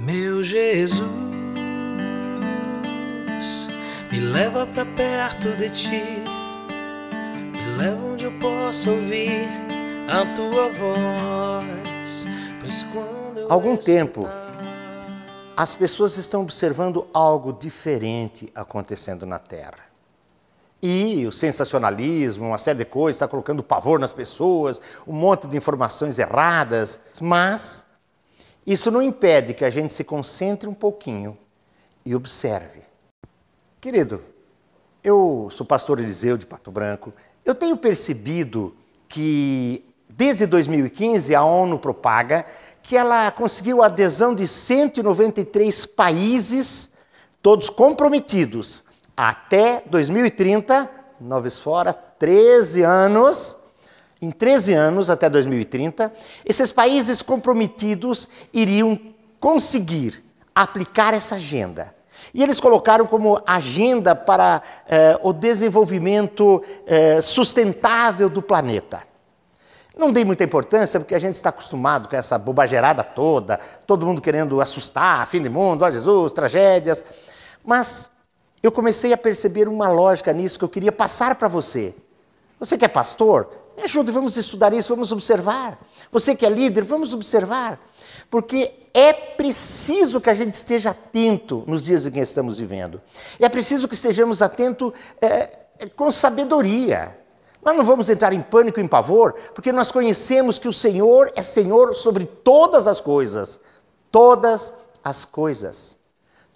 Meu Jesus, me leva pra perto de ti, me leva onde eu possa ouvir a tua voz, pois quando eu Algum tempo, as pessoas estão observando algo diferente acontecendo na Terra. E o sensacionalismo, uma série de coisas, está colocando pavor nas pessoas, um monte de informações erradas, mas isso não impede que a gente se concentre um pouquinho e observe. Querido, eu sou pastor Eliseu de Pato Branco, eu tenho percebido que desde 2015 a ONU propaga que ela conseguiu a adesão de 193 países, todos comprometidos. Até 2030, noves fora, 13 anos, em 13 anos até 2030, esses países comprometidos iriam conseguir aplicar essa agenda. E eles colocaram como agenda para o desenvolvimento sustentável do planeta. Não dei muita importância porque a gente está acostumado com essa bobageirada toda, todo mundo querendo assustar, fim de mundo, ó Jesus, tragédias, mas eu comecei a perceber uma lógica nisso que eu queria passar para você. Você que é pastor, me ajude, vamos estudar isso, vamos observar. Você que é líder, vamos observar. Porque é preciso que a gente esteja atento nos dias em que estamos vivendo. É preciso que estejamos atentos com sabedoria. Nós não vamos entrar em pânico e em pavor, porque nós conhecemos que o Senhor é Senhor sobre todas as coisas. Todas as coisas.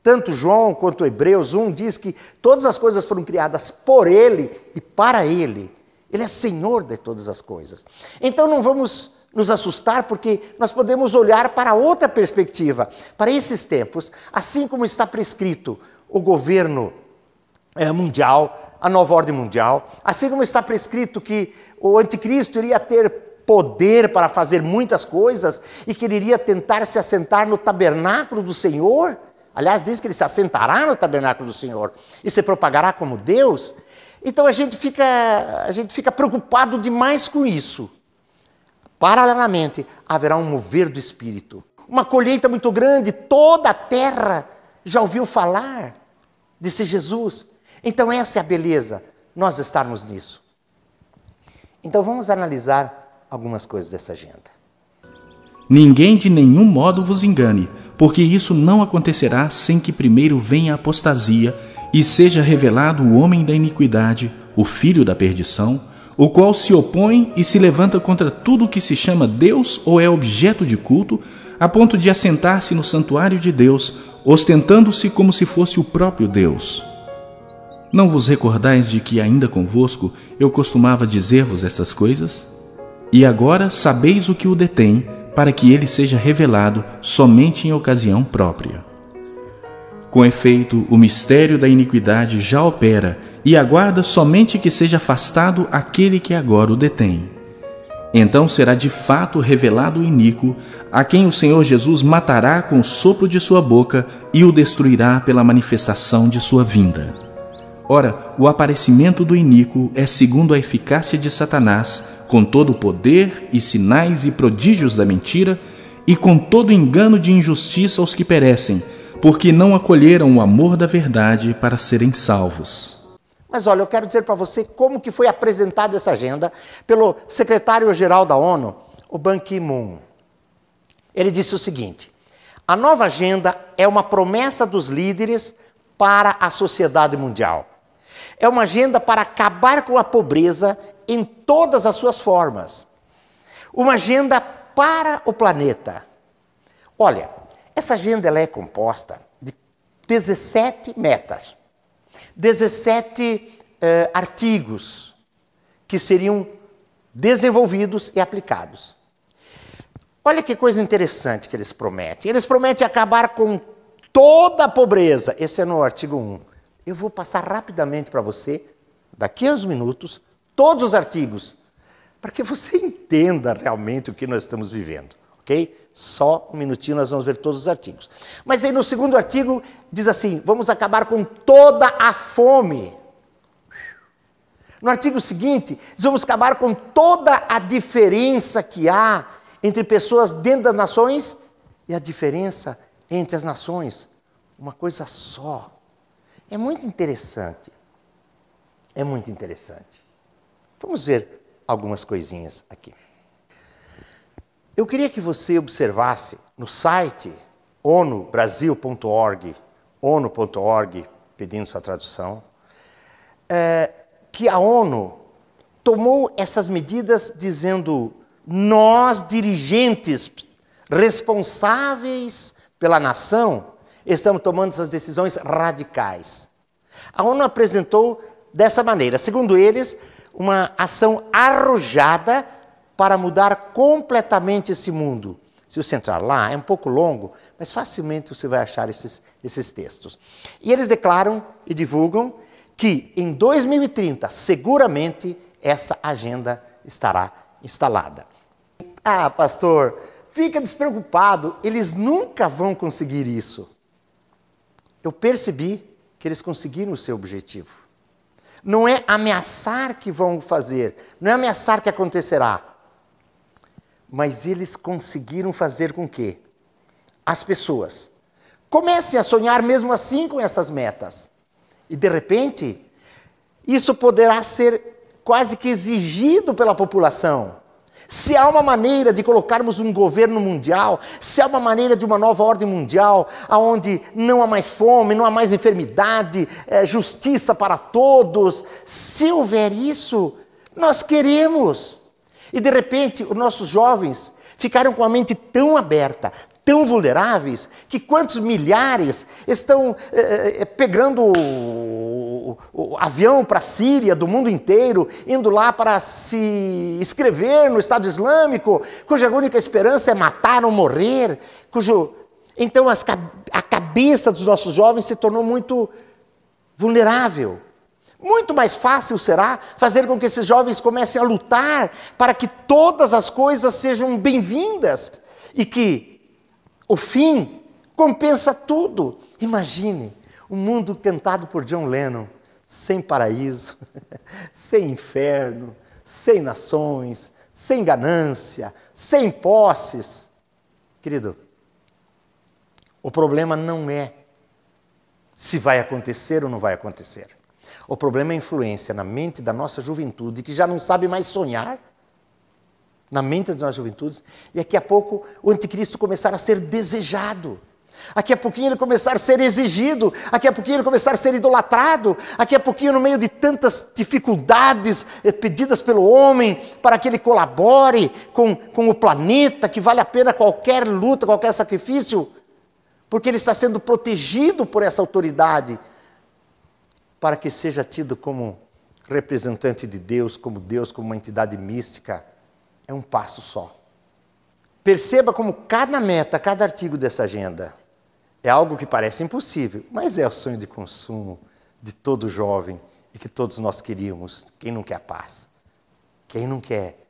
Tanto João quanto Hebreus 1 diz que todas as coisas foram criadas por Ele e para Ele. Ele é Senhor de todas as coisas. Então não vamos nos assustar, porque nós podemos olhar para outra perspectiva, para esses tempos, assim como está prescrito o governo mundial, a nova ordem mundial, assim como está prescrito que o anticristo iria ter poder para fazer muitas coisas e que ele iria tentar se assentar no tabernáculo do Senhor. Aliás, diz que ele se assentará no tabernáculo do Senhor e se propagará como Deus. Então a gente fica preocupado demais com isso. Paralelamente, haverá um mover do Espírito. Uma colheita muito grande, toda a terra já ouviu falar desse Jesus. Então essa é a beleza, nós estarmos nisso. Então vamos analisar algumas coisas dessa agenda. Ninguém de nenhum modo vos engane, porque isso não acontecerá sem que primeiro venha a apostasia e seja revelado o homem da iniquidade, o filho da perdição, o qual se opõe e se levanta contra tudo o que se chama Deus ou é objeto de culto, a ponto de assentar-se no santuário de Deus, ostentando-se como se fosse o próprio Deus. Não vos recordais de que ainda convosco eu costumava dizer-vos essas coisas? E agora sabeis o que o detém, para que ele seja revelado somente em ocasião própria. Com efeito, o mistério da iniquidade já opera e aguarda somente que seja afastado aquele que agora o detém. Então será de fato revelado o iníquo, a quem o Senhor Jesus matará com o sopro de sua boca e o destruirá pela manifestação de sua vinda. Ora, o aparecimento do iníquo é segundo a eficácia de Satanás, com todo o poder e sinais e prodígios da mentira, e com todo engano de injustiça aos que perecem, porque não acolheram o amor da verdade para serem salvos. Mas olha, eu quero dizer para você como que foi apresentada essa agenda pelo secretário-geral da ONU, o Ban Ki-moon. Ele disse o seguinte: a nova agenda é uma promessa dos líderes para a sociedade mundial. É uma agenda para acabar com a pobreza em todas as suas formas. Uma agenda para o planeta. Olha, essa agenda ela é composta de 17 metas, 17 artigos que seriam desenvolvidos e aplicados. Olha que coisa interessante que eles prometem. Eles prometem acabar com toda a pobreza. Esse é no artigo 1. Eu vou passar rapidamente para você, daqui a uns minutos, todos os artigos, para que você entenda realmente o que nós estamos vivendo, ok? Só um minutinho nós vamos ver todos os artigos. Mas aí no segundo artigo diz assim, vamos acabar com toda a fome. No artigo seguinte, diz, vamos acabar com toda a diferença que há entre pessoas dentro das nações e a diferença entre as nações, uma coisa só. É muito interessante. É muito interessante. Vamos ver algumas coisinhas aqui. Eu queria que você observasse no site onubrasil.org, onu.org, pedindo sua tradução, que a ONU tomou essas medidas dizendo: nós, dirigentes responsáveis pela nação, estamos tomando essas decisões radicais. A ONU apresentou dessa maneira, segundo eles, uma ação arrojada para mudar completamente esse mundo. Se você entrar lá, é um pouco longo, mas facilmente você vai achar esses textos. E eles declaram e divulgam que em 2030, seguramente, essa agenda estará instalada. Ah, pastor, fica despreocupado, eles nunca vão conseguir isso. Eu percebi que eles conseguiram o seu objetivo. Não é ameaçar que vão fazer, não é ameaçar que acontecerá. Mas eles conseguiram fazer com que as pessoas comecem a sonhar mesmo assim com essas metas. E de repente, isso poderá ser quase que exigido pela população. Se há uma maneira de colocarmos um governo mundial, se há uma maneira de uma nova ordem mundial, onde não há mais fome, não há mais enfermidade, justiça para todos, se houver isso, nós queremos. E de repente, os nossos jovens ficaram com a mente tão aberta, tão vulneráveis, que quantos milhares estão pegando o avião para a Síria, do mundo inteiro, indo lá para se inscrever no Estado Islâmico, cuja única esperança é matar ou morrer, Então a cabeça dos nossos jovens se tornou muito vulnerável. Muito mais fácil será fazer com que esses jovens comecem a lutar para que todas as coisas sejam bem-vindas e que o fim compensa tudo. Imagine um mundo cantado por John Lennon, sem paraíso, sem inferno, sem nações, sem ganância, sem posses. Querido, o problema não é se vai acontecer ou não vai acontecer. O problema é a influência na mente da nossa juventude, que já não sabe mais sonhar, na mente das nossas juventudes, e daqui a pouco o anticristo começar a ser desejado. Daqui a pouquinho ele começar a ser exigido, daqui a pouquinho ele começar a ser idolatrado, daqui a pouquinho, no meio de tantas dificuldades pedidas pelo homem para que ele colabore com o planeta, que vale a pena qualquer luta, qualquer sacrifício, porque ele está sendo protegido por essa autoridade, para que seja tido como representante de Deus, como uma entidade mística, é um passo só. Perceba como cada meta, cada artigo dessa agenda é algo que parece impossível, mas é o sonho de consumo de todo jovem e que todos nós queríamos. Quem não quer a paz? Quem não quer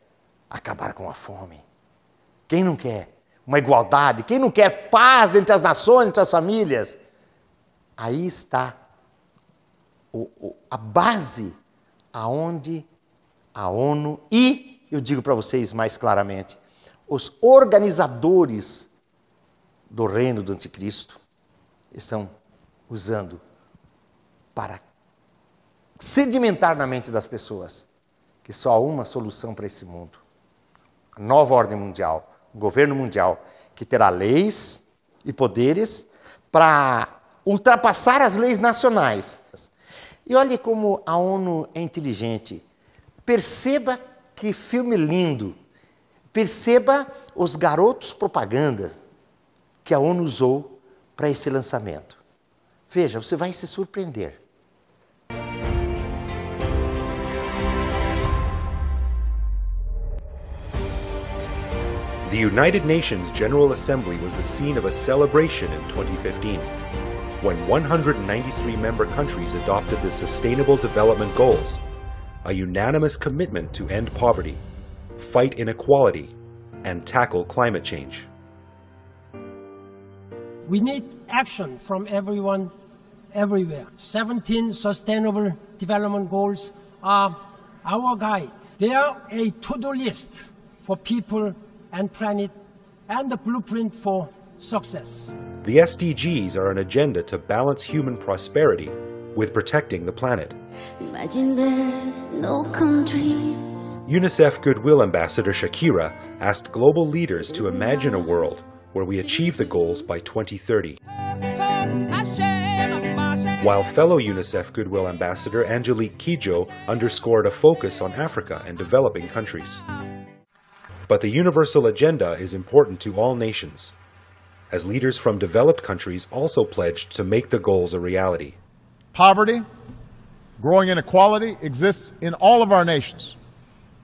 acabar com a fome? Quem não quer uma igualdade? Quem não quer paz entre as nações, entre as famílias? Aí está a base aonde a ONU e, eu digo para vocês mais claramente, os organizadores do reino do anticristo estão usando para sedimentar na mente das pessoas que só há uma solução para esse mundo. A nova ordem mundial, um governo mundial que terá leis e poderes para ultrapassar as leis nacionais. E olhe como a ONU é inteligente. Perceba que filme lindo. Perceba os garotos propagandas que a ONU usou para esse lançamento. Veja, você vai se surpreender. The United Nations General Assembly was the scene of a celebration in 2015. When 193 member countries adopted the Sustainable Development Goals, a unanimous commitment to end poverty, fight inequality, and tackle climate change. We need action from everyone, everywhere. 17 Sustainable Development Goals are our guide. They are a to-do list for people and planet, and the blueprint for success. The SDGs are an agenda to balance human prosperity with protecting the planet. Imagine there's no countries. UNICEF Goodwill Ambassador Shakira asked global leaders to imagine a world where we achieve the goals by 2030. While fellow UNICEF Goodwill Ambassador Angelique Kidjo underscored a focus on Africa and developing countries. But the universal agenda is important to all nations, as leaders from developed countries also pledged to make the goals a reality. Poverty, growing inequality exists in all of our nations.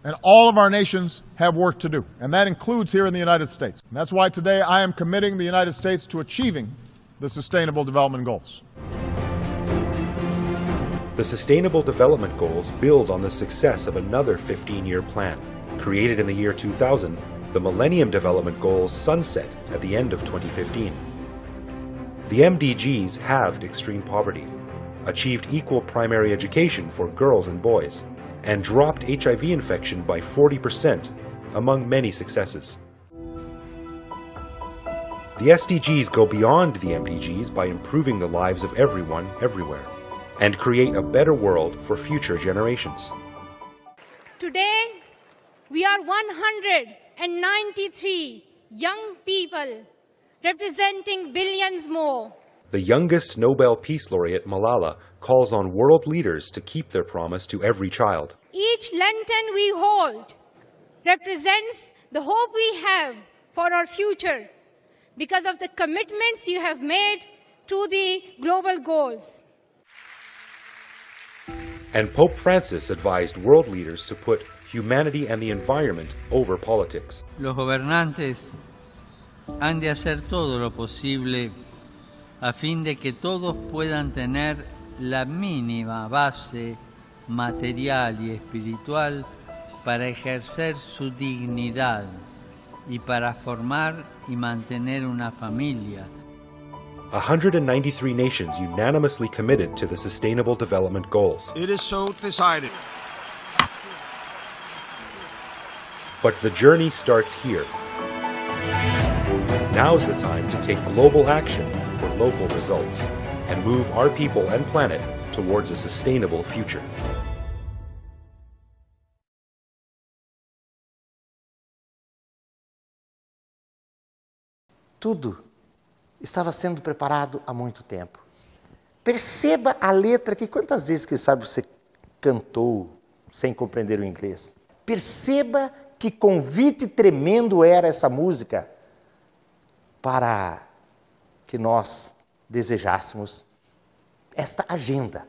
And all of our nations have work to do. And that includes here in the United States. And that's why today I am committing the United States to achieving the Sustainable Development Goals. The Sustainable Development Goals build on the success of another 15-year plan. Created in the year 2000, the Millennium Development Goals sunset at the end of 2015. The MDGs halved extreme poverty, achieved equal primary education for girls and boys, and dropped HIV infection by 40%, among many successes. The SDGs go beyond the MDGs by improving the lives of everyone, everywhere, and create a better world for future generations. Today, we are 193 young people representing billions more. The youngest Nobel Peace Laureate, Malala, calls on world leaders to keep their promise to every child. Each lantern we hold represents the hope we have for our future because of the commitments you have made to the global goals. And Pope Francis advised world leaders to put humanity and the environment over politics. Los gobernantes han de hacer todo lo posible a fin de que todos puedan tener la mínima base material y espiritual para ejercer su dignidad y para formar y mantener una familia. 193 nations unanimously committed to the Sustainable Development Goals. It is so decided. But the journey starts here. Now's the time to take global action for local results and move our people and planet towards a sustainable future. Tudo estava sendo preparado há muito tempo. Perceba a letra aqui. Quantas vezes, quem sabe, você cantou sem compreender o inglês? Perceba que convite tremendo era essa música para que nós desejássemos esta agenda.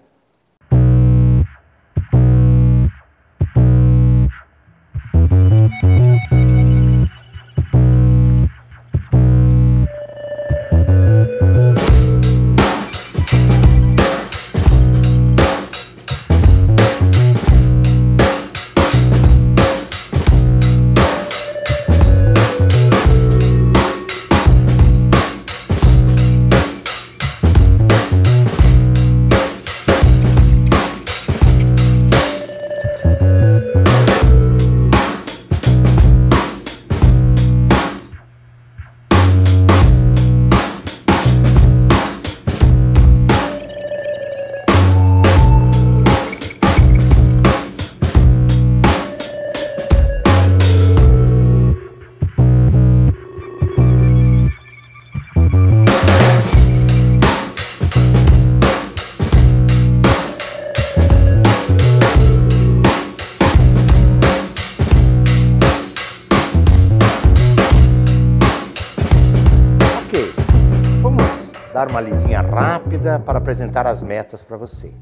Dar uma lidinha rápida para apresentar as metas para você.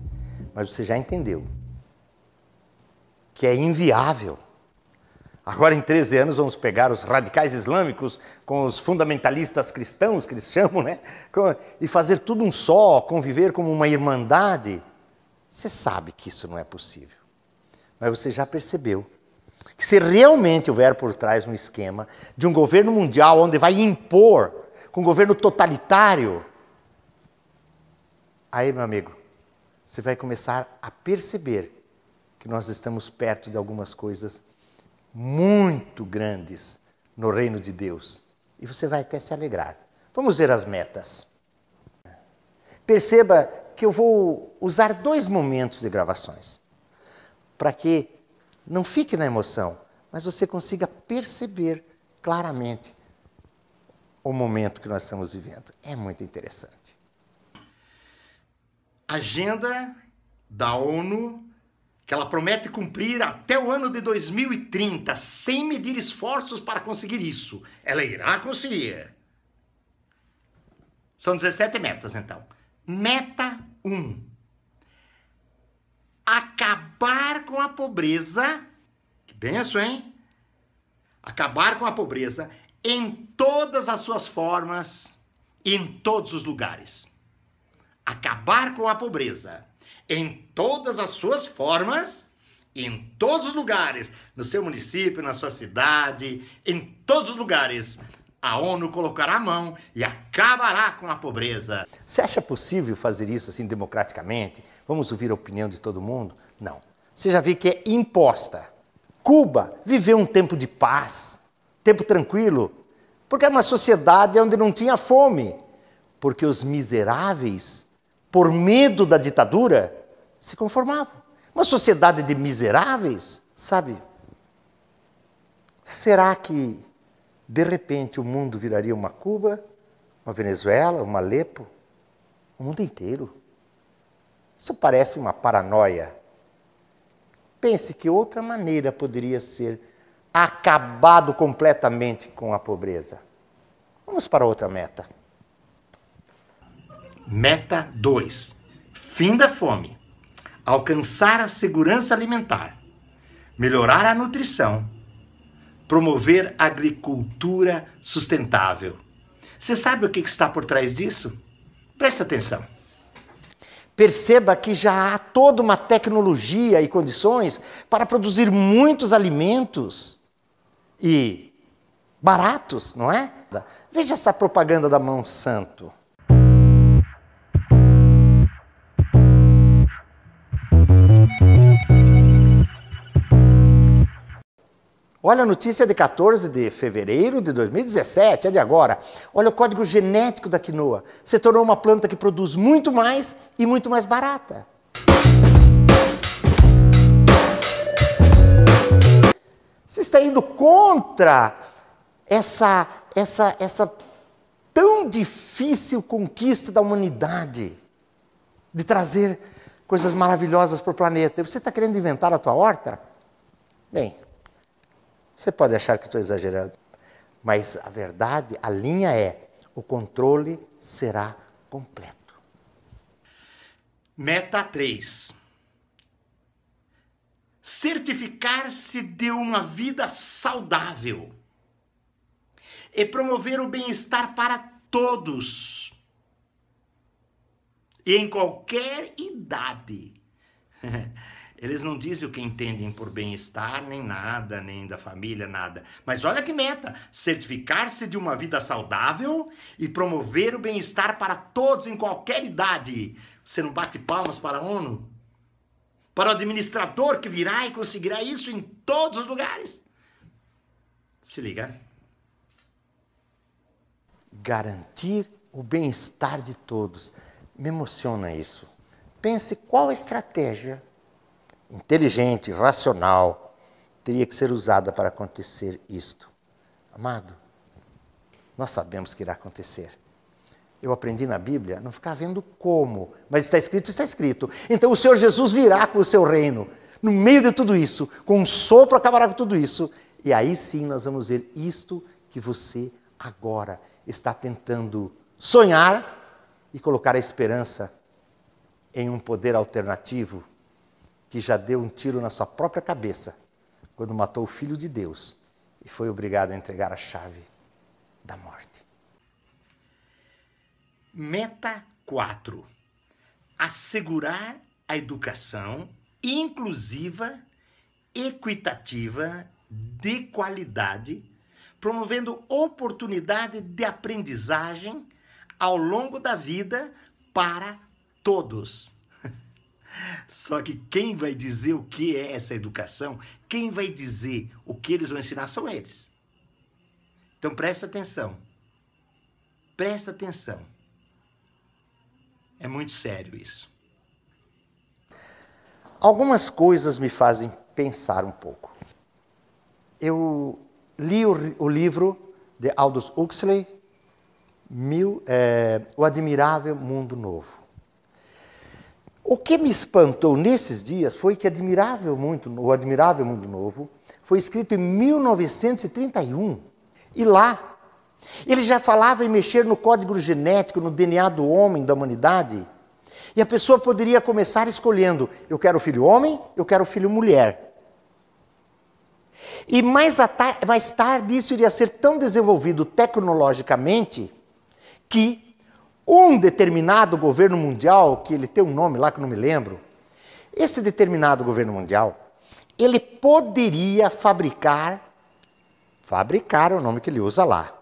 Mas você já entendeu que é inviável. Agora, em 13 anos, vamos pegar os radicais islâmicos com os fundamentalistas cristãos, que eles chamam, né? E fazer tudo um só, conviver como uma irmandade. Você sabe que isso não é possível. Mas você já percebeu que se realmente houver por trás um esquema de um governo mundial onde vai impor, com um governo totalitário, aí, meu amigo, você vai começar a perceber que nós estamos perto de algumas coisas muito grandes no reino de Deus. E você vai até se alegrar. Vamos ver as metas. Perceba que eu vou usar 2 momentos de gravações, para que não fique na emoção, mas você consiga perceber claramente o momento que nós estamos vivendo. É muito interessante. Agenda da ONU, que ela promete cumprir até o ano de 2030, sem medir esforços para conseguir isso. Ela irá conseguir. São 17 metas, então. Meta 1. Acabar com a pobreza. Que benção, hein? Acabar com a pobreza em todas as suas formas, em todos os lugares. Acabar com a pobreza em todas as suas formas, em todos os lugares, no seu município, na sua cidade, em todos os lugares. A ONU colocará a mão e acabará com a pobreza. Você acha possível fazer isso assim democraticamente? Vamos ouvir a opinião de todo mundo? Não. Você já viu que é imposta. Cuba viveu um tempo de paz, tempo tranquilo, porque era uma sociedade onde não tinha fome, porque os miseráveis, por medo da ditadura, se conformavam. Uma sociedade de miseráveis, sabe? Será que, de repente, o mundo viraria uma Cuba, uma Venezuela, uma Alepo? O mundo inteiro. Isso parece uma paranoia. Pense que outra maneira poderia ser acabado completamente com a pobreza. Vamos para outra meta. Meta 2. Fim da fome. Alcançar a segurança alimentar. Melhorar a nutrição. Promover a agricultura sustentável. Você sabe o que está por trás disso? Preste atenção. Perceba que já há toda uma tecnologia e condições para produzir muitos alimentos e baratos, não é? Veja essa propaganda da Monsanto. Olha a notícia de 14 de fevereiro de 2017, é de agora. Olha o código genético da quinoa. Se tornou uma planta que produz muito mais e muito mais barata. Você está indo contra essa tão difícil conquista da humanidade de trazer coisas maravilhosas para o planeta. Você está querendo inventar a tua horta? Bem, você pode achar que estou exagerando, mas a verdade, a linha é: o controle será completo. Meta 3. Certificar-se de uma vida saudável e promover o bem-estar para todos e em qualquer idade. Eles não dizem o que entendem por bem-estar, nem nada, nem da família, nada. Mas olha que meta, certificar-se de uma vida saudável e promover o bem-estar para todos em qualquer idade. Você não bate palmas para a ONU? Para o administrador que virá e conseguirá isso em todos os lugares? Se liga. Garantir o bem-estar de todos. Me emociona isso. Pense qual estratégia inteligente, racional, teria que ser usada para acontecer isto. Amado, nós sabemos que irá acontecer. Eu aprendi na Bíblia a não ficar vendo como, mas está escrito, está escrito. Então o Senhor Jesus virá com o seu reino, no meio de tudo isso, com um sopro acabará com tudo isso, e aí sim nós vamos ver isto que você agora está tentando sonhar e colocar a esperança em um poder alternativo que já deu um tiro na sua própria cabeça quando matou o Filho de Deus e foi obrigado a entregar a chave da morte. Meta 4. Assegurar a educação inclusiva, equitativa, de qualidade, promovendo oportunidade de aprendizagem ao longo da vida para todos. Só que quem vai dizer o que é essa educação, quem vai dizer o que eles vão ensinar são eles. Então presta atenção. Presta atenção. É muito sério isso. Algumas coisas me fazem pensar um pouco. Eu li o livro de Aldous Huxley, O Admirável Mundo Novo. O que me espantou nesses dias foi que O Admirável Mundo Novo foi escrito em 1931. E lá, ele já falava em mexer no código genético, no DNA do homem, da humanidade. E a pessoa poderia começar escolhendo, eu quero filho homem, eu quero filho mulher. E mais tarde isso iria ser tão desenvolvido tecnologicamente que um determinado governo mundial, que ele tem um nome lá que eu não me lembro, esse determinado governo mundial, ele poderia fabricar é o nome que ele usa lá,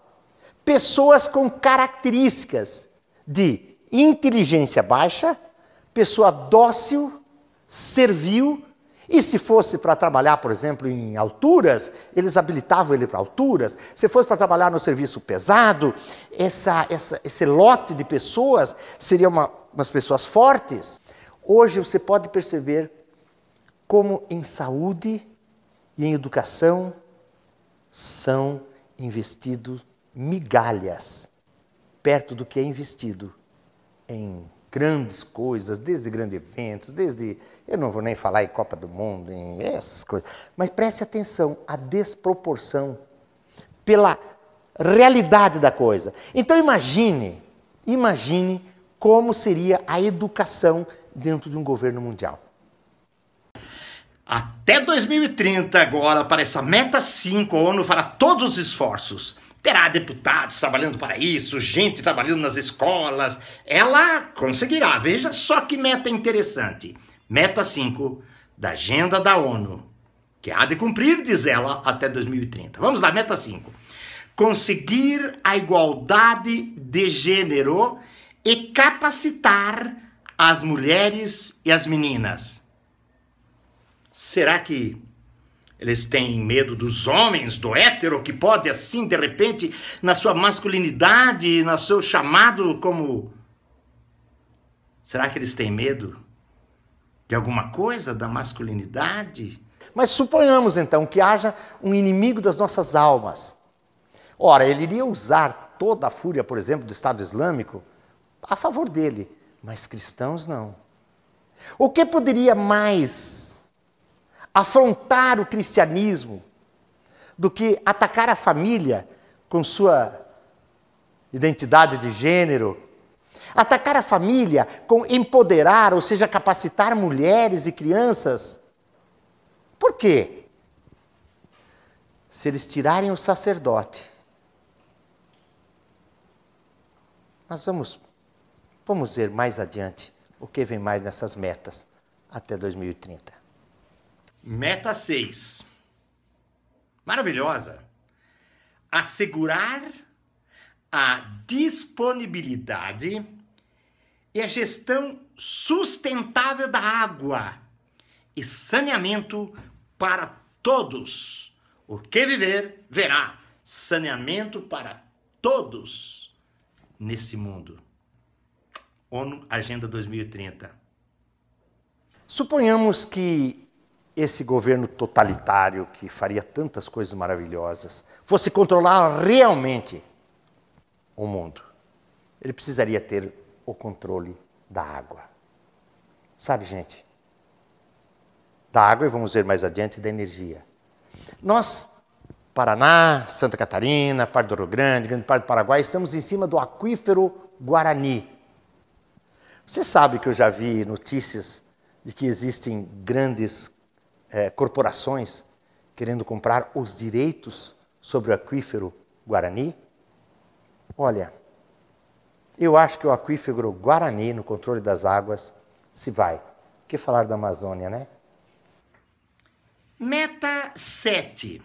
pessoas com características de inteligência baixa, pessoa dócil, servil, e se fosse para trabalhar, por exemplo, em alturas, eles habilitavam ele para alturas. Se fosse para trabalhar no serviço pesado, esse lote de pessoas seriam umas pessoas fortes. Hoje você pode perceber como em saúde e em educação são investidos migalhas perto do que é investido em grandes coisas, desde grandes eventos, eu não vou nem falar em Copa do Mundo, em essas coisas, mas preste atenção, a desproporção pela realidade da coisa. Então imagine como seria a educação dentro de um governo mundial. Até 2030 agora, para essa meta 5, a ONU fará todos os esforços. Terá deputados trabalhando para isso, gente trabalhando nas escolas. Ela conseguirá. Veja só que meta interessante. Meta 5 da agenda da ONU, que há de cumprir, diz ela, até 2030. Vamos lá, meta 5. Conseguir a igualdade de gênero e capacitar as mulheres e as meninas. Será que eles têm medo dos homens, do hétero, que pode assim, de repente, na sua masculinidade, no seu chamado como... Será que eles têm medo de alguma coisa da masculinidade? Mas suponhamos então que haja um inimigo das nossas almas. Ora, ele iria usar toda a fúria, por exemplo, do Estado Islâmico a favor dele, mas cristãos não. O que poderia mais afrontar o cristianismo do que atacar a família com sua identidade de gênero, atacar a família com empoderar, ou seja, capacitar mulheres e crianças? Por quê? Se eles tirarem o sacerdote, nós vamos ver mais adiante o que vem mais nessas metas até 2030. Meta 6. Maravilhosa. Assegurar a disponibilidade e a gestão sustentável da água e saneamento para todos. O que viver, verá. Saneamento para todos nesse mundo. ONU Agenda 2030. Suponhamos que esse governo totalitário que faria tantas coisas maravilhosas fosse controlar realmente o mundo. Ele precisaria ter o controle da água. Sabe, gente? Da água, e vamos ver mais adiante, da energia. Nós, Paraná, Santa Catarina, parte do Rio Grande, grande parte do Paraguai, estamos em cima do aquífero Guarani. Você sabe que eu já vi notícias de que existem grandes corporações querendo comprar os direitos sobre o aquífero Guarani? Olha, eu acho que o aquífero Guarani, no controle das águas, se vai. O que falar da Amazônia, né? Meta 7.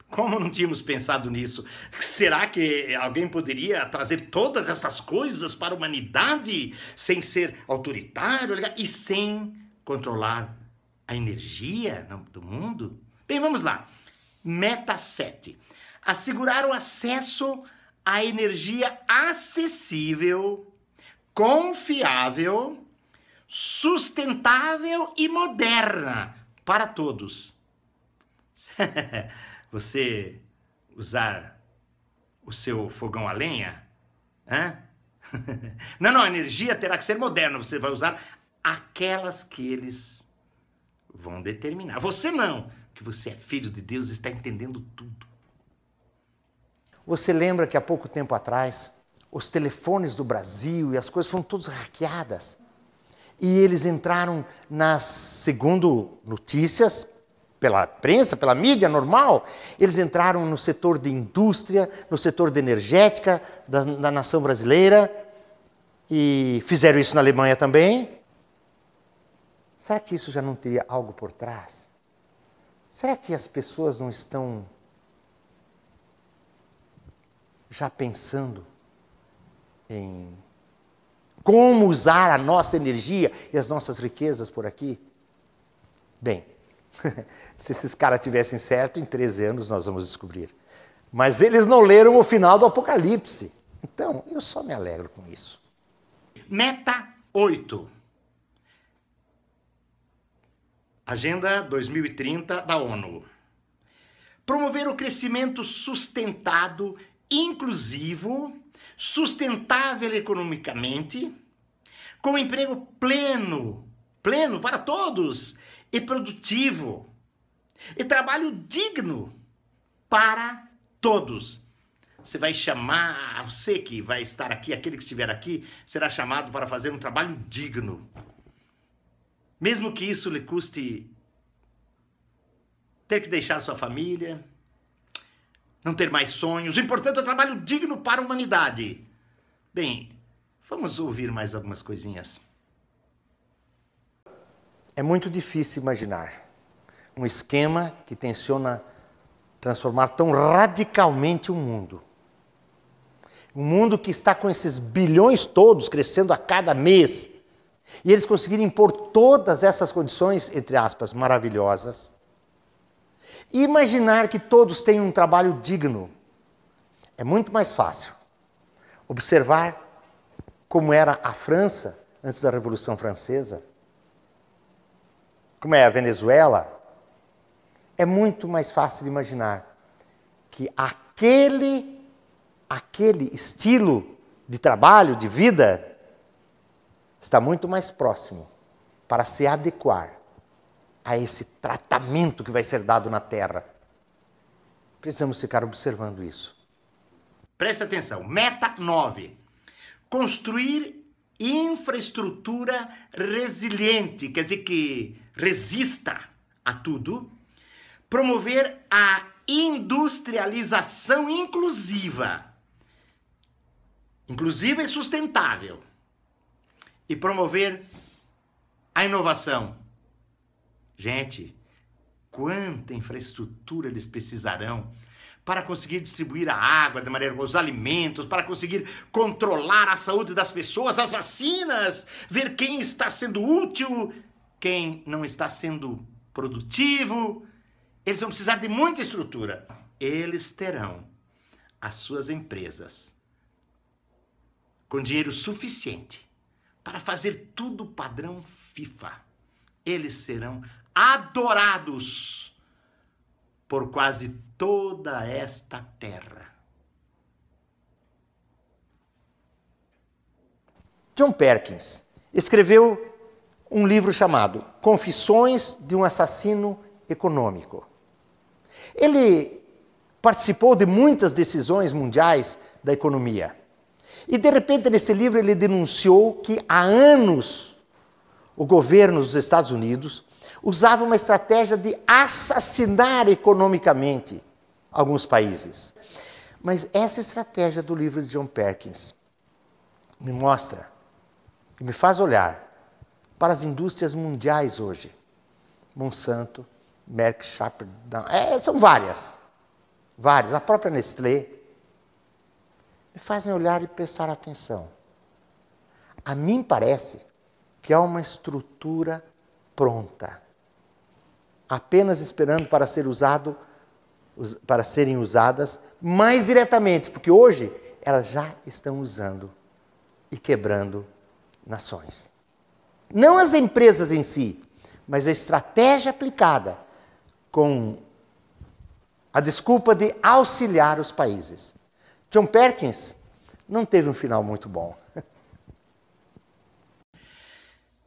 Como não tínhamos pensado nisso? Será que alguém poderia trazer todas essas coisas para a humanidade sem ser autoritário e sem controlar a energia do mundo? Bem, vamos lá. Meta 7. Assegurar o acesso a energia acessível, confiável, sustentável e moderna para todos. Você usar o seu fogão a lenha? Hã? Não, a energia terá que ser moderna. Você vai usar aquelas que eles vão determinar. Você não, que você é filho de Deus e está entendendo tudo. Você lembra que há pouco tempo atrás, os telefones do Brasil e as coisas foram todas hackeadas? E eles entraram segundo notícias, pela imprensa, pela mídia normal, eles entraram no setor de indústria, no setor de energética da nação brasileira, e fizeram isso na Alemanha também. Será que isso já não teria algo por trás? Será que as pessoas não estão já pensando em como usar a nossa energia e as nossas riquezas por aqui? Bem, se esses caras tivessem certo, em 13 anos nós vamos descobrir. Mas eles não leram o final do Apocalipse. Então, eu só me alegro com isso. Meta 8. Agenda 2030 da ONU. Promover o crescimento sustentado, inclusivo, sustentável economicamente, com emprego pleno para todos, e produtivo, e trabalho digno para todos. Você vai chamar, você que vai estar aqui, aquele que estiver aqui, será chamado para fazer um trabalho digno. Mesmo que isso lhe custe ter que deixar sua família, não ter mais sonhos. O importante é o trabalho digno para a humanidade. Bem, vamos ouvir mais algumas coisinhas. É muito difícil imaginar um esquema que tenciona transformar tão radicalmente o mundo. Um mundo que está com esses bilhões todos crescendo a cada mês. E eles conseguirem impor todas essas condições, entre aspas, maravilhosas. E imaginar que todos tenham um trabalho digno. É muito mais fácil observar como era a França antes da Revolução Francesa, como é a Venezuela. É muito mais fácil de imaginar que aquele estilo de trabalho, de vida, está muito mais próximo para se adequar a esse tratamento que vai ser dado na Terra. Precisamos ficar observando isso. Presta atenção. Meta 9. Construir infraestrutura resiliente, quer dizer que resista a tudo. Promover a industrialização inclusiva e sustentável. E promover a inovação. Gente, quanta infraestrutura eles precisarão para conseguir distribuir a água de maneira, os alimentos, para conseguir controlar a saúde das pessoas, as vacinas, ver quem está sendo útil, quem não está sendo produtivo. Eles vão precisar de muita estrutura. Eles terão as suas empresas com dinheiro suficiente para fazer tudo padrão FIFA. Eles serão adorados por quase toda esta terra. John Perkins escreveu um livro chamado Confissões de um Assassino Econômico. Ele participou de muitas decisões mundiais da economia. E, de repente, nesse livro, ele denunciou que há anos o governo dos Estados Unidos usava uma estratégia de assassinar economicamente alguns países. Mas essa estratégia do livro de John Perkins me mostra e me faz olhar para as indústrias mundiais hoje. Monsanto, Merck, Sharp, são várias. A própria Nestlé. Me fazem olhar e prestar atenção. A mim parece que há uma estrutura pronta, apenas esperando para serem usadas mais diretamente, porque hoje elas já estão usando e quebrando nações. Não as empresas em si, mas a estratégia aplicada com a desculpa de auxiliar os países. John Perkins não teve um final muito bom.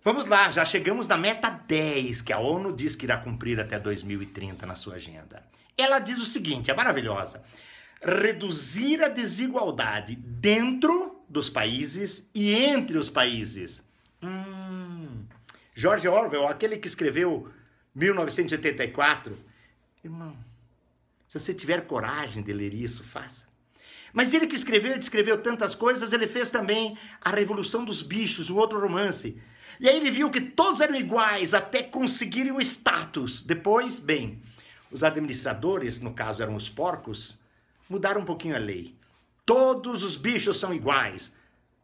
Vamos lá, já chegamos na meta 10, que a ONU diz que irá cumprir até 2030 na sua agenda. Ela diz o seguinte, é maravilhosa: reduzir a desigualdade dentro dos países e entre os países. George Orwell, aquele que escreveu 1984, irmão, se você tiver coragem de ler isso, faça. Mas ele que escreveu e descreveu tantas coisas, ele fez também A Revolução dos Bichos, um outro romance. E aí ele viu que todos eram iguais até conseguirem o status. Depois, bem, os administradores, no caso eram os porcos, mudaram um pouquinho a lei. Todos os bichos são iguais,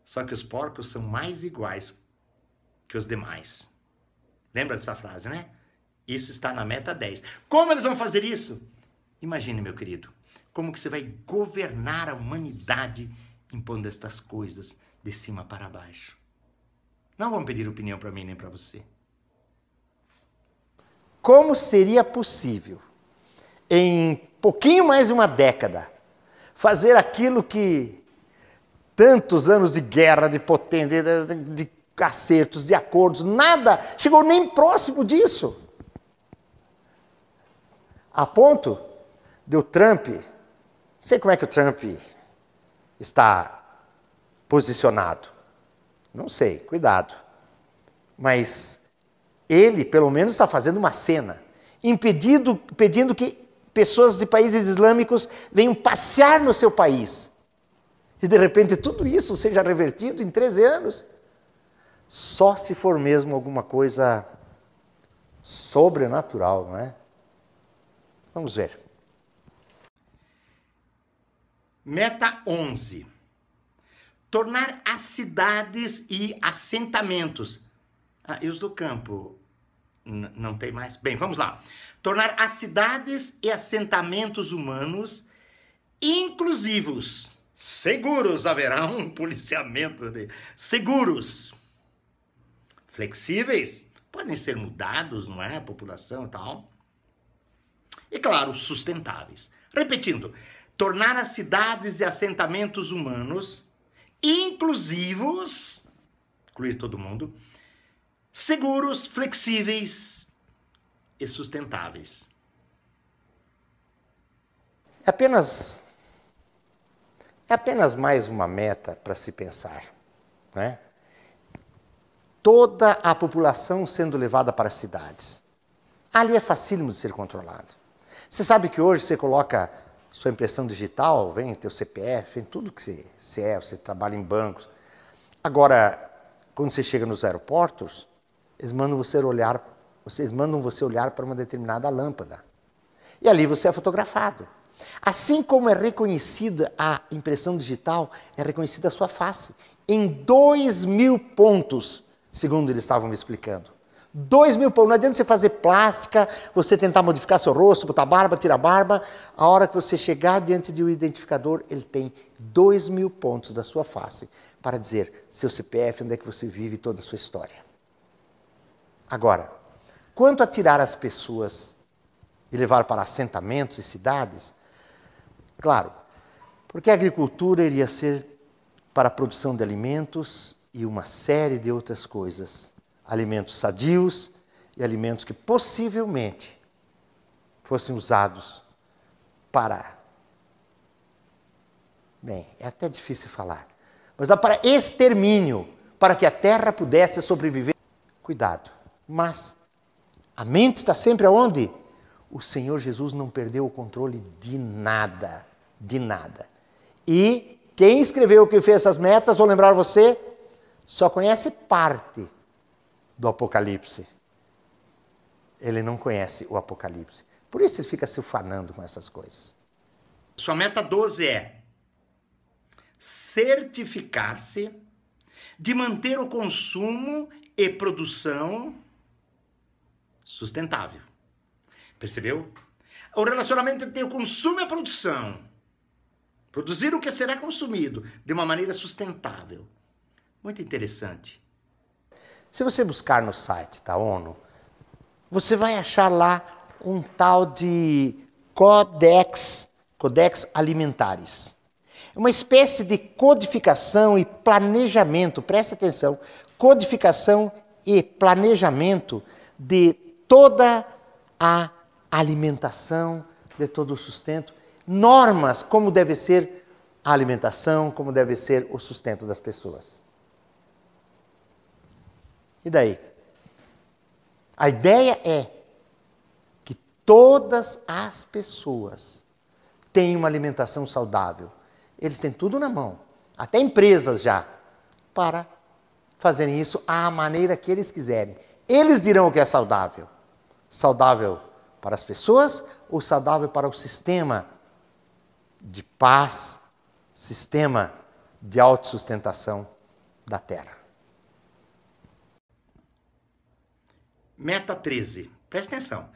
só que os porcos são mais iguais que os demais. Lembra dessa frase, né? Isso está na meta 10. Como eles vão fazer isso? Imagine, meu querido, como que você vai governar a humanidade impondo estas coisas de cima para baixo. Não vão pedir opinião para mim nem para você. Como seria possível, em pouquinho mais de uma década, fazer aquilo que tantos anos de guerra, de potência, de acertos, de acordos, nada chegou nem próximo disso? A ponto de o Trump, não sei como é que o Trump está posicionado, não sei, cuidado, mas ele pelo menos está fazendo uma cena, pedindo que pessoas de países islâmicos venham passear no seu país, e de repente tudo isso seja revertido em 13 anos, só se for mesmo alguma coisa sobrenatural, não é? Vamos ver. Meta 11. Tornar as cidades e assentamentos... e os do campo? Não tem mais? Bem, vamos lá. Tornar as cidades e assentamentos humanos inclusivos. Seguros, haverá um policiamento de... Seguros. Flexíveis. Podem ser mudados, não é? A população e tal. E, claro, sustentáveis. Repetindo, tornar as cidades e assentamentos humanos inclusivos, incluir todo mundo, seguros, flexíveis e sustentáveis. É apenas mais uma meta para se pensar, né? Toda a população sendo levada para as cidades. Ali é facílimo de ser controlado. Você sabe que hoje você coloca sua impressão digital, vem teu CPF, vem tudo que você trabalha em bancos. Agora, quando você chega nos aeroportos, eles mandam você olhar para uma determinada lâmpada. E ali você é fotografado. Assim como é reconhecida a impressão digital, é reconhecida a sua face. Em 2.000 pontos, segundo eles estavam me explicando. 2.000 pontos. Não adianta você fazer plástica, você tentar modificar seu rosto, botar barba, tirar barba. A hora que você chegar diante de um identificador, ele tem 2.000 pontos da sua face para dizer seu CPF, onde é que você vive e toda a sua história. Agora, quanto a tirar as pessoas e levar para assentamentos e cidades, claro, porque a agricultura iria ser para a produção de alimentos e uma série de outras coisas. Alimentos sadios e alimentos que possivelmente fossem usados para... Bem, é até difícil falar. Mas para extermínio, para que a terra pudesse sobreviver. Cuidado. Mas a mente está sempre aonde? O Senhor Jesus não perdeu o controle de nada. De nada. E quem escreveu que fez essas metas, vou lembrar você, só conhece parte do Apocalipse. Ele não conhece o Apocalipse. Por isso ele fica se ufanando com essas coisas. Sua meta 12 é certificar-se de manter o consumo e produção sustentável. Percebeu? O relacionamento entre o consumo e a produção. Produzir o que será consumido de uma maneira sustentável. Muito interessante. Se você buscar no site da ONU, você vai achar lá um tal de Codex Alimentares. Uma espécie de codificação e planejamento, preste atenção, codificação e planejamento de toda a alimentação, de todo o sustento, normas como deve ser a alimentação, como deve ser o sustento das pessoas. E daí? A ideia é que todas as pessoas tenham uma alimentação saudável. Eles têm tudo na mão, até empresas já, para fazerem isso à maneira que eles quiserem. Eles dirão o que é saudável. Saudável para as pessoas ou saudável para o sistema de paz, sistema de autossustentação da Terra. Meta 13. Presta atenção.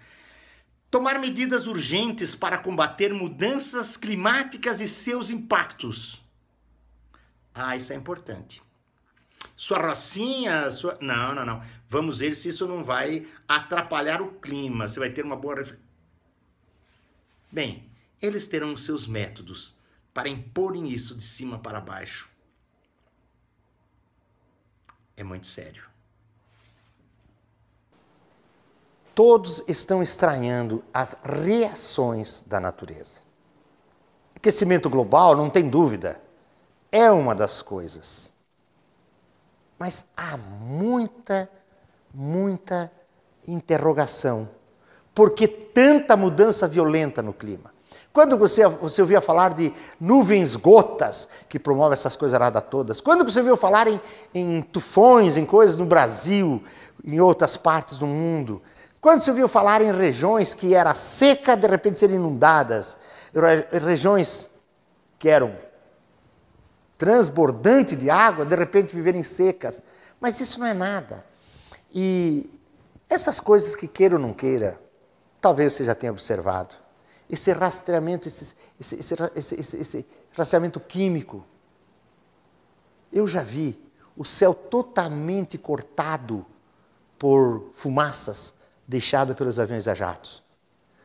Tomar medidas urgentes para combater mudanças climáticas e seus impactos. Ah, isso é importante. Sua rocinha, sua... Não. Vamos ver se isso não vai atrapalhar o clima. Você vai ter uma boa... Bem, eles terão os seus métodos para imporem isso de cima para baixo. É muito sério. Todos estão estranhando as reações da natureza. Aquecimento global, não tem dúvida, é uma das coisas. Mas há muita interrogação. Por que tanta mudança violenta no clima? Quando você ouvia falar de nuvens gotas, que promove essas coisas erradas todas? Quando você ouviu falar em tufões, em coisas no Brasil, em outras partes do mundo? Quando você ouviu falar em regiões que era seca, de repente serem inundadas, regiões que eram transbordantes de água, de repente viverem secas. Mas isso não é nada. E essas coisas que queira ou não queira, talvez você já tenha observado. Esse rastreamento, esse rastreamento químico. Eu já vi o céu totalmente cortado por fumaças deixada pelos aviões a jatos.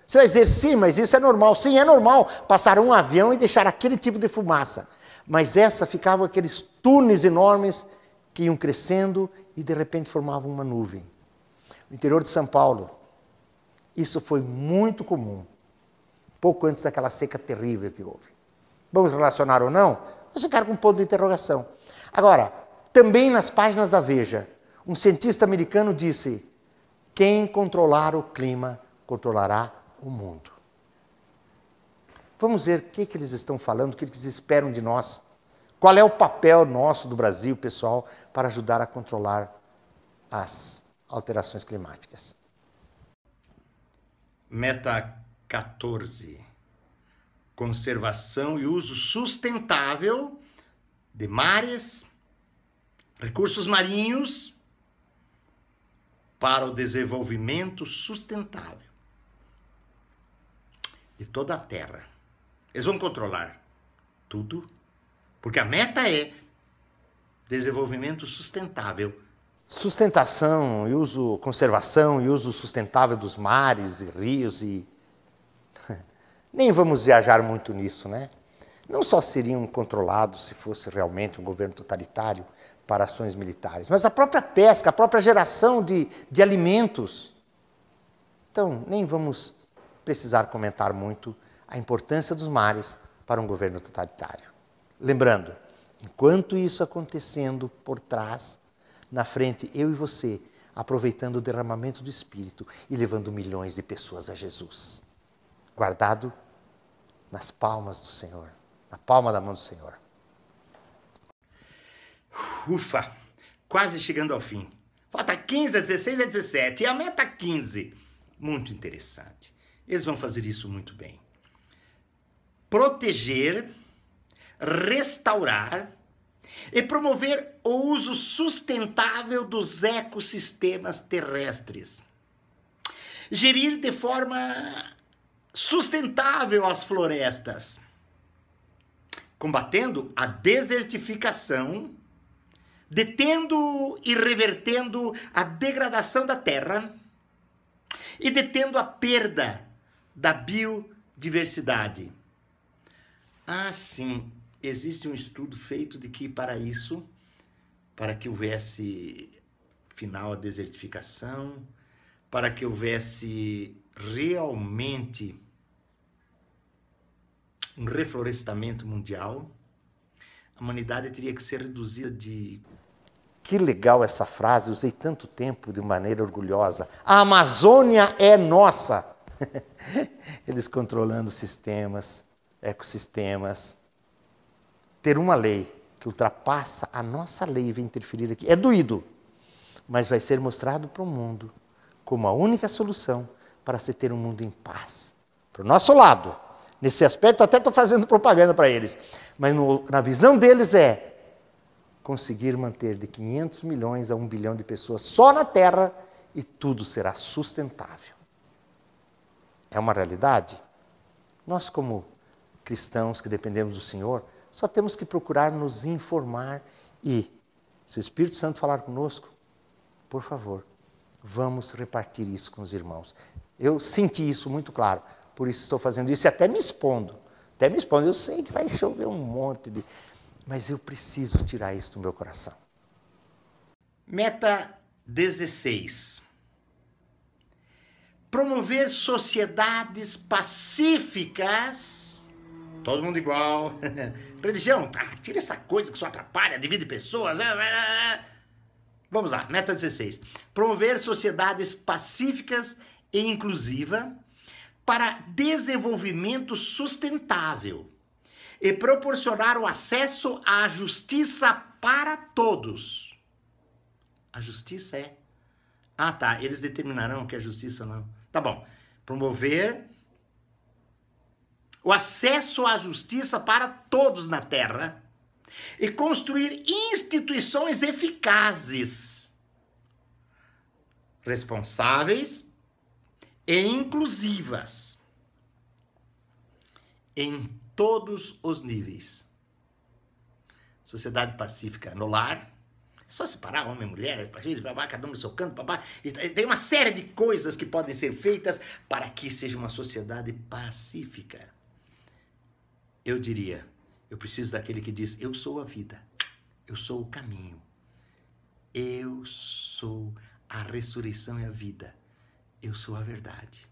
Você vai dizer, sim, mas isso é normal. Sim, é normal passar um avião e deixar aquele tipo de fumaça. Mas essa ficava aqueles túneis enormes que iam crescendo e de repente formavam uma nuvem. No interior de São Paulo, isso foi muito comum, pouco antes daquela seca terrível que houve. Vamos relacionar ou não? Vamos ficar com um ponto de interrogação. Agora, também nas páginas da Veja, um cientista americano disse: quem controlar o clima, controlará o mundo. Vamos ver o que eles estão falando, o que eles esperam de nós. Qual é o papel nosso do Brasil, pessoal, para ajudar a controlar as alterações climáticas. Meta 14. Conservação e uso sustentável de mares, recursos marinhos, para o desenvolvimento sustentável de toda a Terra. Eles vão controlar tudo, porque a meta é desenvolvimento sustentável. Sustentação e uso, conservação e uso sustentável dos mares e rios e... Nem vamos viajar muito nisso, né? Não só seriam controlados se fosse realmente um governo totalitário para ações militares, mas a própria pesca, a própria geração de alimentos. Então, nem vamos precisar comentar muito a importância dos mares para um governo totalitário. Lembrando, enquanto isso acontecendo por trás, na frente, eu e você, aproveitando o derramamento do Espírito e levando milhões de pessoas a Jesus. Guardado nas palmas do Senhor, na palma da mão do Senhor. Ufa, quase chegando ao fim. Falta 15, a 16 e a 17. E a meta 15, muito interessante. Eles vão fazer isso muito bem. Proteger, restaurar e promover o uso sustentável dos ecossistemas terrestres. Gerir de forma sustentável as florestas. combatendo a desertificação, detendo e revertendo a degradação da terra e detendo a perda da biodiversidade. Ah, sim, existe um estudo feito de que para isso, para que houvesse final à desertificação, para que houvesse realmente um reflorestamento mundial, a humanidade teria que ser reduzida de... Que legal essa frase, usei tanto tempo de maneira orgulhosa. A Amazônia é nossa. Eles controlando sistemas, ecossistemas. Ter uma lei que ultrapassa a nossa lei e vem interferir aqui. É doído, mas vai ser mostrado para o mundo como a única solução para se ter um mundo em paz. Para o nosso lado, nesse aspecto até estou fazendo propaganda para eles, mas na visão deles é conseguir manter de 500 milhões a 1 bilhão de pessoas só na Terra e tudo será sustentável. É uma realidade? Nós, como cristãos que dependemos do Senhor, só temos que procurar nos informar e, se o Espírito Santo falar conosco, por favor, vamos repartir isso com os irmãos. Eu senti isso muito claro, por isso estou fazendo isso e até me expondo. Eu sei que vai chover um monte de... Mas eu preciso tirar isso do meu coração. Meta 16. Promover sociedades pacíficas. Todo mundo igual. Religião, tira essa coisa que só atrapalha, divide pessoas. Vamos lá, meta 16. Promover sociedades pacíficas e inclusivas para desenvolvimento sustentável e proporcionar o acesso à justiça para todos. A justiça é... Ah, tá, eles determinarão o que é justiça ou não. Tá bom. Promover o acesso à justiça para todos na Terra e construir instituições eficazes, responsáveis e inclusivas em todos os níveis. Sociedade pacífica no lar, é só separar homem e mulher, cada um no seu canto, e tem uma série de coisas que podem ser feitas para que seja uma sociedade pacífica. Eu diria, eu preciso daquele que diz, eu sou a vida, eu sou o caminho, eu sou a ressurreição e a vida, eu sou a verdade.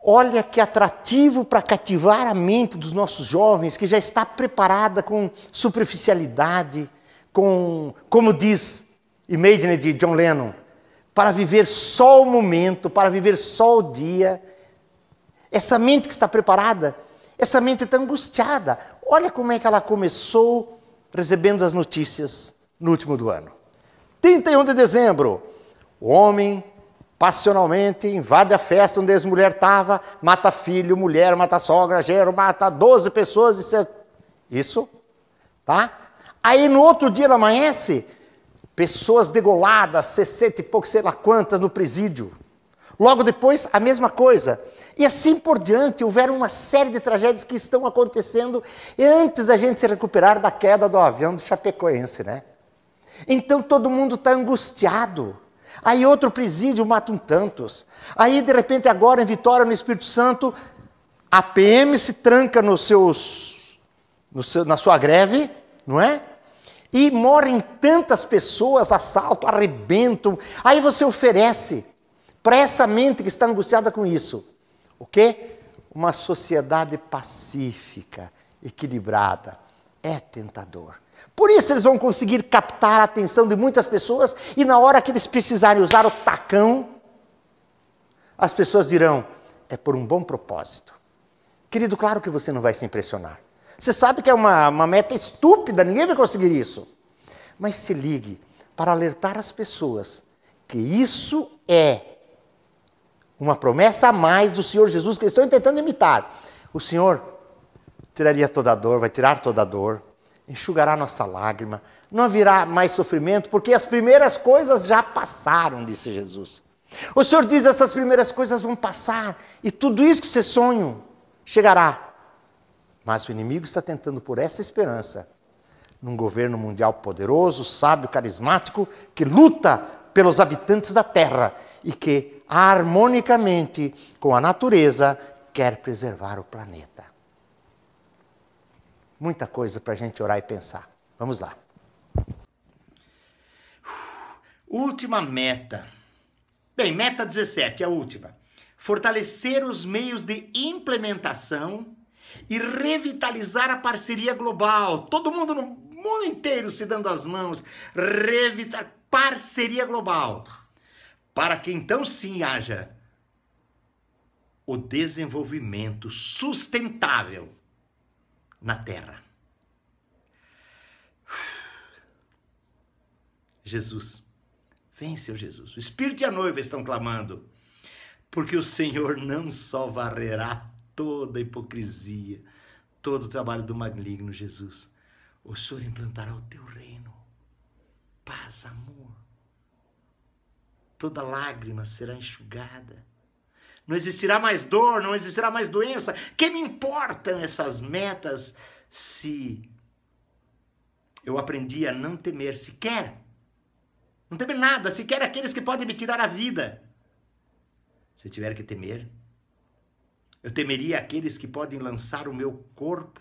Olha que atrativo para cativar a mente dos nossos jovens, que já está preparada com superficialidade, com, como diz Imagine de John Lennon, para viver só o momento, para viver só o dia. Essa mente que está preparada, essa mente está angustiada. Olha como é que ela começou recebendo as notícias no último do ano. 31 de dezembro, o homem passionalmente invade a festa onde a ex-mulher estava, mata filho, mulher, mata sogra, genro, mata 12 pessoas. Isso, tá? Aí no outro dia amanhece, pessoas degoladas, 60 e pouco, sei lá quantas, no presídio. Logo depois, a mesma coisa. E assim por diante, houveram uma série de tragédias que estão acontecendo antes da gente se recuperar da queda do avião do Chapecoense, né? Então todo mundo está angustiado. Aí outro presídio matam tantos. Aí de repente agora em Vitória, no Espírito Santo, a PM se tranca na sua greve, não é? E morrem tantas pessoas, assalto, arrebentam. Aí você oferece para essa mente que está angustiada com isso, o quê? Uma sociedade pacífica, equilibrada. É tentador. Por isso eles vão conseguir captar a atenção de muitas pessoas e na hora que eles precisarem usar o tacão, as pessoas dirão, é por um bom propósito. Querido, claro que você não vai se impressionar. Você sabe que é uma meta estúpida, ninguém vai conseguir isso. Mas se ligue para alertar as pessoas que isso é uma promessa a mais do Senhor Jesus que eles estão tentando imitar. O Senhor tiraria toda a dor, vai tirar toda a dor, enxugará nossa lágrima, não haverá mais sofrimento, porque as primeiras coisas já passaram, disse Jesus. O Senhor diz, essas primeiras coisas vão passar, e tudo isso que você sonha chegará. Mas o inimigo está tentando por essa esperança, num governo mundial poderoso, sábio, carismático, que luta pelos habitantes da Terra e que, harmonicamente com a natureza, quer preservar o planeta. Muita coisa para a gente orar e pensar. Vamos lá. Última meta. Bem, meta 17, a última. Fortalecer os meios de implementação e revitalizar a parceria global. Todo mundo no mundo inteiro se dando as mãos. Parceria global. Para que então sim haja o desenvolvimento sustentável na Terra. Jesus, vem, Senhor Jesus. O Espírito e a noiva estão clamando, porque o Senhor não só varrerá toda a hipocrisia, todo o trabalho do maligno, Jesus. O Senhor implantará o teu reino. Paz, amor. Toda lágrima será enxugada. Não existirá mais dor, não existirá mais doença. Que me importam essas metas se eu aprendi a não temer sequer? Não temer nada, sequer aqueles que podem me tirar a vida. Se tiver que temer, eu temeria aqueles que podem lançar o meu corpo.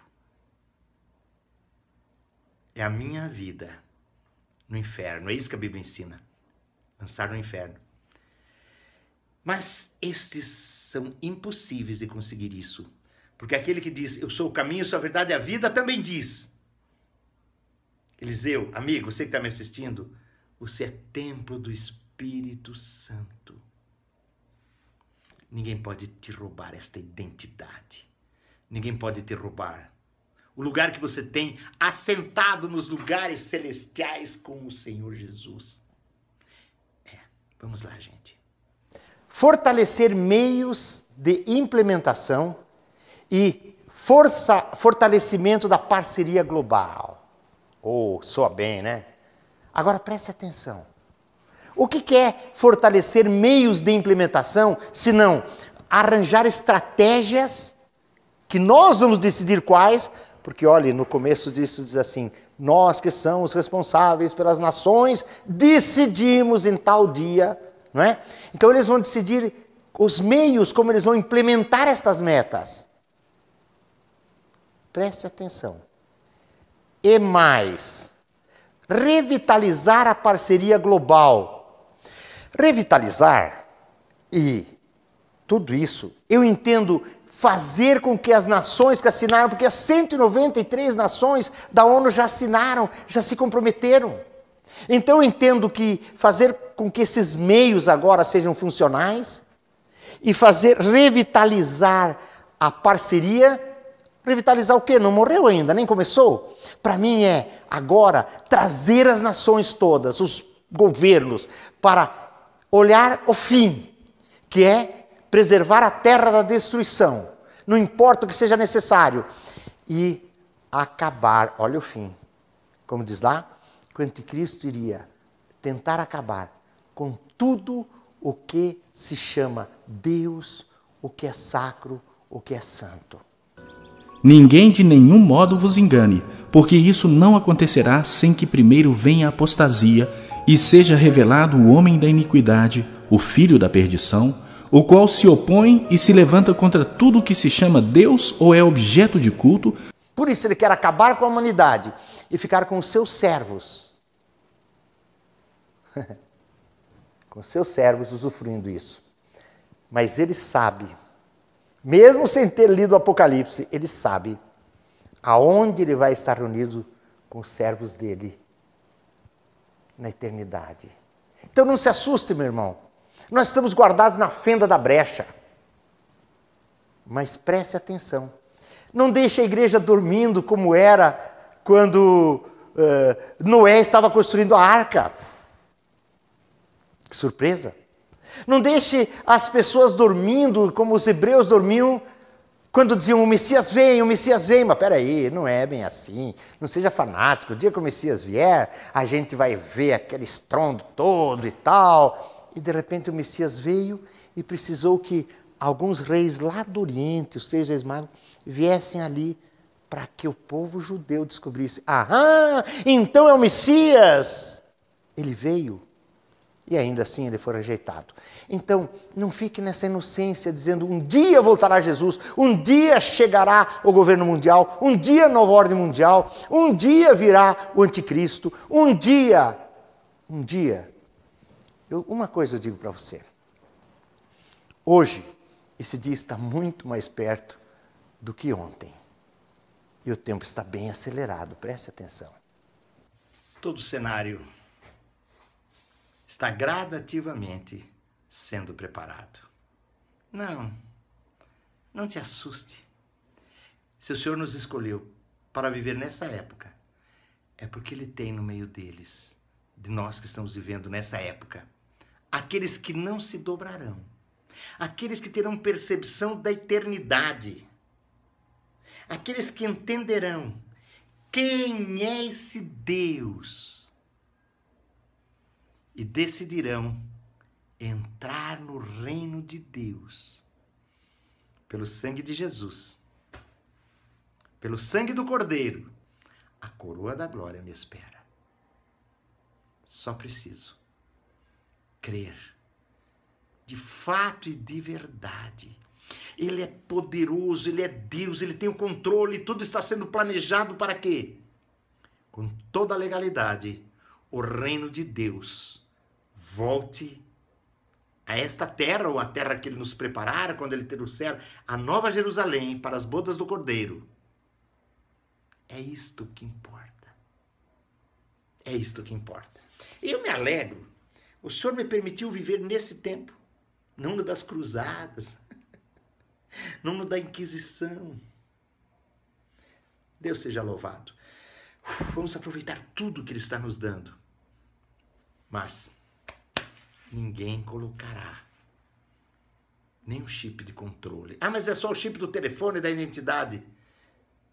É a minha vida no inferno. É isso que a Bíblia ensina. Lançar no inferno. Mas estes são impossíveis de conseguir isso. Porque aquele que diz, eu sou o caminho, sou a verdade e a vida, também diz. Eliseu, amigo, você que está me assistindo, você é templo do Espírito Santo. Ninguém pode te roubar esta identidade. Ninguém pode te roubar o lugar que você tem assentado nos lugares celestiais com o Senhor Jesus. Vamos lá, gente. Fortalecer meios de implementação e fortalecimento da parceria global. Oh, soa bem, né? Agora preste atenção. O que é fortalecer meios de implementação, se não arranjar estratégias que nós vamos decidir quais, porque olha, no começo disso diz assim, nós que somos responsáveis pelas nações, decidimos em tal dia, não é? Então eles vão decidir os meios, como eles vão implementar estas metas. Preste atenção. E mais, revitalizar a parceria global. Revitalizar e tudo isso, eu entendo fazer com que as nações que assinaram, porque as 193 nações da ONU já assinaram, já se comprometeram. Então eu entendo que fazer com que esses meios agora sejam funcionais e fazer revitalizar a parceria. Revitalizar o quê? Não morreu ainda, nem começou. Para mim é agora trazer as nações todas, os governos, para olhar o fim, que é preservar a terra da destruição, não importa o que seja necessário, e acabar, olha o fim, como diz lá, que o anticristo iria tentar acabar com tudo o que se chama Deus, o que é sacro, o que é santo. Ninguém de nenhum modo vos engane, porque isso não acontecerá sem que primeiro venha a apostasia e seja revelado o homem da iniquidade, o filho da perdição, o qual se opõe e se levanta contra tudo o que se chama Deus ou é objeto de culto. Por isso ele quer acabar com a humanidade e ficar com os seus servos. Com os seus servos usufruindo isso. Mas ele sabe, mesmo sem ter lido o Apocalipse, ele sabe aonde ele vai estar reunido com os servos dele na eternidade. Então não se assuste, meu irmão. Nós estamos guardados na fenda da brecha. Mas preste atenção. Não deixe a igreja dormindo como era quando Noé estava construindo a arca. Que surpresa. Não deixe as pessoas dormindo como os hebreus dormiam quando diziam o Messias vem, mas peraí, não é bem assim, não seja fanático, o dia que o Messias vier, a gente vai ver aquele estrondo todo e tal. E de repente o Messias veio e precisou que alguns reis lá do Oriente, os 3 reis magos, viessem ali para que o povo judeu descobrisse, então é o Messias. Ele veio e ainda assim ele foi rejeitado. Então, não fique nessa inocência dizendo, um dia voltará Jesus, um dia chegará o governo mundial, um dia a nova ordem mundial, um dia virá o anticristo, um dia. Uma coisa eu digo para você. Hoje, esse dia está muito mais perto do que ontem. E o tempo está bem acelerado, preste atenção. Todo o cenário está gradativamente sendo preparado. Não te assuste. Se o Senhor nos escolheu para viver nessa época, é porque Ele tem no meio deles, de nós que estamos vivendo nessa época, aqueles que não se dobrarão, aqueles que terão percepção da eternidade, aqueles que entenderão quem é esse Deus e decidirão entrar no reino de Deus pelo sangue de Jesus, pelo sangue do Cordeiro. A coroa da glória me espera. Só preciso crer de fato e de verdade. Ele é poderoso, Ele é Deus, Ele tem o controle, tudo está sendo planejado para quê? Com toda a legalidade, o reino de Deus volte a esta terra, ou a terra que Ele nos preparara quando Ele trouxer a nova Jerusalém para as bodas do Cordeiro. É isto que importa. É isto que importa. E eu me alegro, o Senhor me permitiu viver nesse tempo, não no das cruzadas, não no da Inquisição. Deus seja louvado. Vamos aproveitar tudo que Ele está nos dando. Mas ninguém colocará nenhum chip de controle. Mas é só o chip do telefone, da identidade.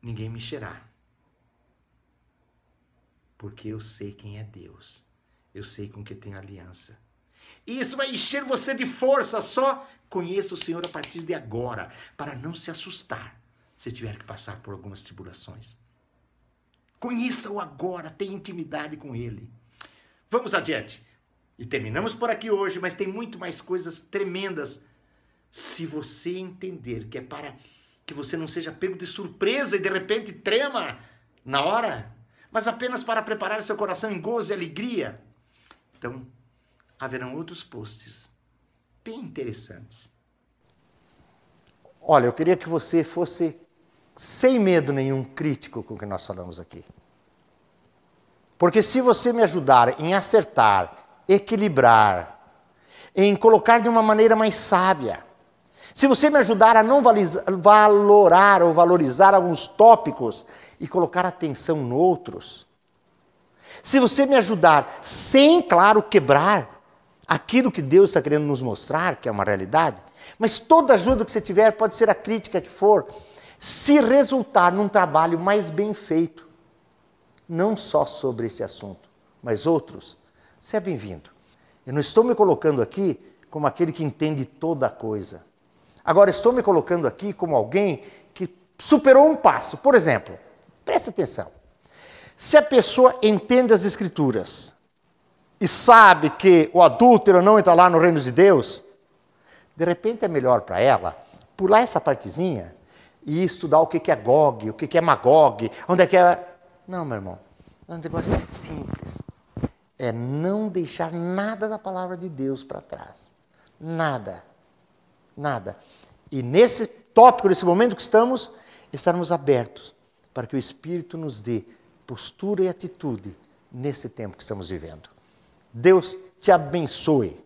Ninguém mexerá. Porque eu sei quem é Deus. Eu sei com quem tenho aliança. E isso vai encher você de força. Só conheça o Senhor a partir de agora, para não se assustar se tiver que passar por algumas tribulações. Conheça-o agora, tenha intimidade com Ele. Vamos adiante. E terminamos por aqui hoje, mas tem muito mais coisas tremendas. Se você entender que é para que você não seja pego de surpresa e de repente trema na hora, mas apenas para preparar seu coração em gozo e alegria. Então, haverão outros posts bem interessantes. Olha, eu queria que você fosse sem medo nenhum crítico com o que nós falamos aqui. Porque se você me ajudar em acertar, equilibrar, em colocar de uma maneira mais sábia, se você me ajudar a não valorar ou valorizar alguns tópicos e colocar atenção noutros, se você me ajudar sem, claro, quebrar aquilo que Deus está querendo nos mostrar, que é uma realidade, mas toda ajuda que você tiver, pode ser a crítica que for, se resultar num trabalho mais bem feito, não só sobre esse assunto, mas outros, você é bem-vindo. Eu não estou me colocando aqui como aquele que entende toda a coisa. Agora, estou me colocando aqui como alguém que superou um passo. Por exemplo, presta atenção. Se a pessoa entende as Escrituras e sabe que o adúltero não entra lá no reino de Deus, de repente é melhor para ela pular essa partezinha e estudar o que é Gog, o que é Magog, onde é que é... Não, meu irmão, o negócio é simples. É não deixar nada da palavra de Deus para trás. Nada. Nada. E nesse tópico, nesse momento que estamos, estarmos abertos para que o Espírito nos dê postura e atitude nesse tempo que estamos vivendo. Deus te abençoe.